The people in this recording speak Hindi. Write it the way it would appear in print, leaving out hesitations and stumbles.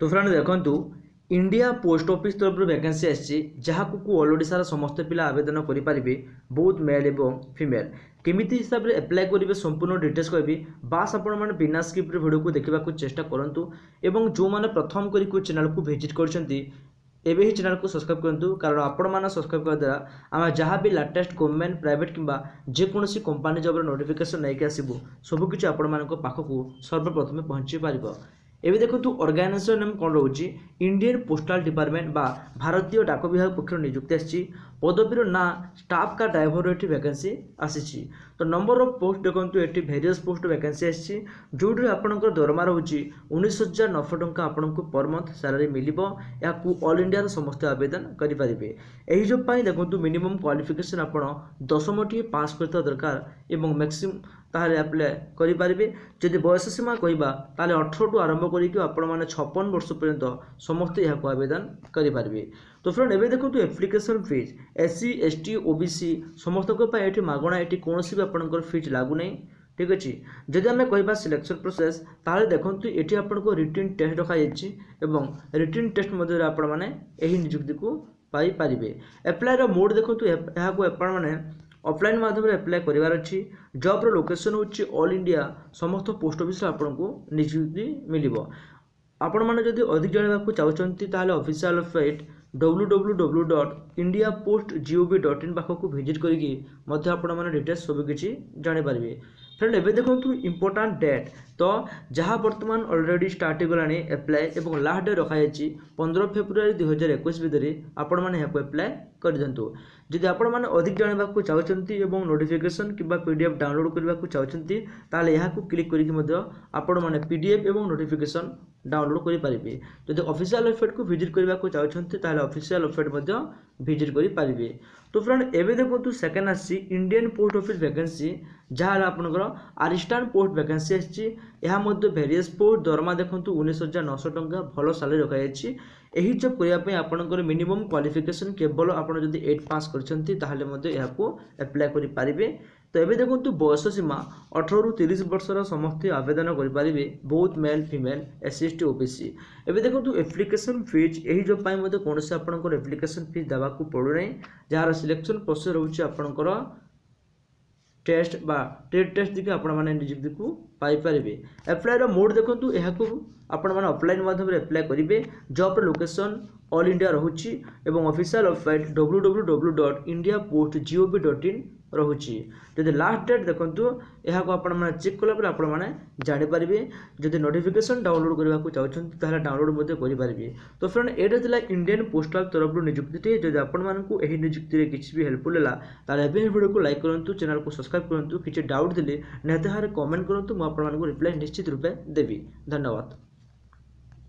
तो फ्रेंड देखंतु इंडिया पोस्ट ऑफिस तरफ वैकेंसी आसी जहाँ को ऑल ओडिशार समस्त पिला आवेदन करेंगे बहुत मेल एवं फीमेल केमिति हिसाब से एप्लाय करेंगे संपूर्ण डिटेल्स कहबी बास आपण मैंने बिना स्किप वीडियो को देखा चेष्टा करूँ एवं जो मैंने प्रथम करी चैनल को विजिट करछंती एबे ही चैनल को सब्सक्राइब करूँ कारण आपण मैंने सब्सक्राइब करने द्वारा आम जहाँ भी लाटेस्ट गवर्नमेंट प्राइवेट किंबा जेकोसी कंपनी जॉब नोटिफिकेशन नहीं आसबू सबकि आपण मान पाखक सर्वप्रथम पहुँची पार। एवं देखो ऑर्गेनाइजेशन नेम कौन रोचे इंडियन पोस्टल डिपार्टमेंट बा भारतीय डाक विभाग पक्ष नियुक्ति आसी पदवीर ना स्टाफ का ड्राइवर ये वैकेंसी आसी। तो नंबर ऑफ पोस्ट देखो ये भेरियस पोस्ट वैकेंसी आसी जो आपंकर दरमा रोचे 19,900 टंका आपन को पर मंथ सैलरी मिल या ऑल इंडिया समस्त आवेदन करेंगे। यही जॉब देखो मिनिमम क्वालिफिकेशन आप 10टी पास करता दरकार एवं मैक्सिमम ताहले अप्लाई करेंगे। जदि बयस सीमा कहवा 18 टू आरंभ करके आपण मैंने 56 वर्ष पर्यंत समस्त यहाँ आवेदन करेंगे। तो फ्रेंड एवं देखो application fees SC ST OBC समस्त ये मागणा ये कौन भी आपंकर फीस लगुना ठीक अच्छे। जदि आम कह सिलेक्शन प्रोसेस ताहले देखो ये आपको रिटन टेस्ट रखाई एवं रिटन टेस्ट मध्य आपण मैंने यही नियुक्ति को पाइपर। एप्लायर मोड देखो मैंने ऑफलाइन माध्यम एप्लाय करार अच्छी जॉब लोकेशन होची ऑल इंडिया समस्त पोस्ट ऑफिस आपको नियुक्ति मिल। आपण मैंने जदि अधिक जानवा चाहते ताहले ऑफिशियल वेबसाइट www.indiapost.gov.in पाखक विजिट करके डिटेल्स सबकि जानीपारे। फ्रेंड एवं देखो इंपोर्टाट डेट तो जहाँ बर्तमान ऑलरेडी स्टार्ट हो गलानी एप्लाय एवं लास्ट डे रखाई 15 फेब्रुआरी 2021 भितर आपण मैंने यहाँ एप्लाय कर दिंतु। जदि आपण मैंने अधिक जानवा चाहते एवं नोटिफिकेशन कि PDF डाउनलोड करने को चाहते ताहले यहाँ क्लिक करके आपण मैंने PDF एवं नोटिफिकेशन डाउनलोड करेंगे। जदि ऑफिशियल वेबसाइट को विजिट करने को चाहते ताहले ऑफिशियल वेबसाइट विजिट करेंगे। तो फ्रेंड एवं देखो सेकेंड आसी इंडियन पोस्ट ऑफिस वैकेंसी जहाँ आपंकर असिस्टेंट पोस्ट वैकेंसी आसी भेरियस पोस्ट दरमा देखो 19,900 टंका भल सालरी रखाई। यही जॉब करने आपंकर मिनिमम क्वालिफिकेशन केवल आपड़ जब 8 पास करछंती ताहले एप्लाय करेंगे। तो ये देखो बयस सीमा 18 ରୁ 30 वर्षर समस्त आवेदन करेंगे बहुत male female SC ST OBC। एवं देखो एप्लिकेशन फीस यही जॉब कौन से आपंकर एप्लिकेशन फीस देवा पड़ूना जार सिलेक्शन प्रोसेस रोचे आपंकर टेस्ट बा ट्रेड टेस्ट देखिए आपण मैंने नियुक्ति को पाइपर। एप्लायर मोड देखो यहाँ आपण मैंने ऑफलाइन माध्यम एप्लाय करेंगे जॉब लोकेशन ऑल इंडिया रोचे एवं ऑफिशियल वेबसाइट www.indiapost.gov.in रोचे। जदि लास्ट डेट देखो यहाँ आपण मैंने चेक कला आपण मैंने जानीपारे। जदि नोटिफिकेशन डाउनलोड करने को चाहते ताहले डाउनलोड करेंगे। तो फ्रेंड ये इंडियन पोस्टल तरफ नियुक्ति जदि आपण मानकु एही नियुक्ति किसी भी हेल्पफुल है ताहले वीडियो को लाइक करूँ चैनल को सब्सक्राइब करूँ किसी डाउट दिले निहत भाव कमेंट करूँ मुझे रिप्लाई निश्चित रूपे देवी। धन्यवाद।